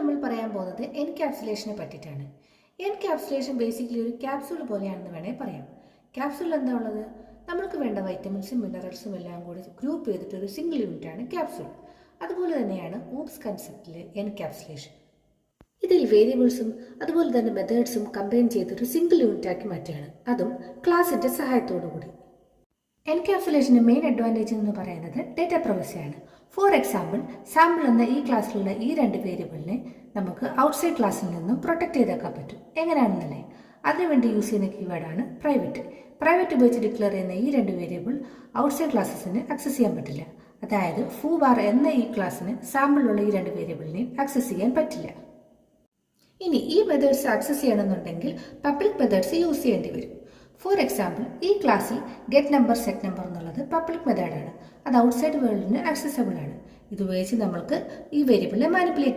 നമ്മൾ പറയാൻ പോകുന്നത് എൻക്യാപ്സുലേഷനെ പറ്റിയിട്ടാണ്. എൻക്യാപ്സുലേഷൻ ബേസിക്കലി ഒരു ക്യാപ്സൂൾ പോലെയാണെന്ന് വേണമെങ്കിൽ പറയാം. ക്യാപ്സൂൾ എന്താ ഉള്ളത്? നമ്മൾക്ക് വേണ്ട വൈറ്റമിൻസും മിനറൽസും എല്ലാം കൂടി ഗ്രൂപ്പ് ചെയ്തിട്ട് ഒരു സിംഗിൾ യൂണിറ്റാണ് ക്യാപ്സൂൾ. അതുപോലെ തന്നെയാണ് ഊപ്സ് കൺസെപ്റ്റിലെ എൻക്യാപ്സുലേഷൻ. ഇതിൽ വേരിയബിൾസും അതുപോലെ തന്നെ മെത്തേഡ്സും കമ്പൈൻ ചെയ്തൊരു സിംഗിൾ യൂണിറ്റാക്കി മാറ്റുകയാണ്, അതും ക്ലാസിന്റെ സഹായത്തോടു കൂടി. എൻക്യാപ്സുലേഷന്റെ മെയിൻ അഡ്വാൻറ്റേജ് എന്ന് പറയുന്നത് ഡേറ്റ പ്രൈവസിയാണ്. ഫോർ എക്സാമ്പിൾ, സാമ്പിൾ എന്ന ഈ ക്ലാസ്സിലുള്ള ഈ രണ്ട് വേരിയബിളിനെ നമുക്ക് ഔട്ട്സൈഡ് ക്ലാസ്സിൽ നിന്നും പ്രൊട്ടക്ട് ചെയ്തേക്കാൻ പറ്റും. എങ്ങനെയാണെന്നല്ലേ? അതിനുവേണ്ടി യൂസ് ചെയ്യുന്ന കീവേഡാണ് പ്രൈവറ്റ്. പ്രൈവറ്റ് ഉപയോഗിച്ച് ഡിക്ലെയർ ചെയ്യുന്ന ഈ രണ്ട് വേരിയബിൾ ഔട്ട്സൈഡ് ക്ലാസ്സസിന് ആക്സസ് ചെയ്യാൻ പറ്റില്ല. അതായത് ഫൂ ബാർ എന്ന ഈ ക്ലാസ്സിന് സാമ്പിളിലുള്ള ഈ രണ്ട് വേരിയബിളിനെയും ആക്സസ് ചെയ്യാൻ പറ്റില്ല. ഇനി ഈ മെത്തേഡ്സ് ആക്സസ് ചെയ്യണമെന്നുണ്ടെങ്കിൽ പബ്ലിക് മെത്തേഡ്സ് യൂസ് ചെയ്യേണ്ടി വരും. ഫോർ എക്സാമ്പിൾ, ഈ ക്ലാസ്സിൽ ഗെറ്റ് നമ്പർ സെറ്റ് നമ്പർ എന്നുള്ളത് പബ്ലിക് മെത്തേഡാണ്. അത് ഔട്ട്സൈഡ് വേൾഡിന് ആക്സസബിൾ ആണ്. ഇതുപയോഗിച്ച് നമ്മൾക്ക് ഈ വേരിയബിളിനെ മാനിപ്പുലേറ്റ് ചെയ്യാം.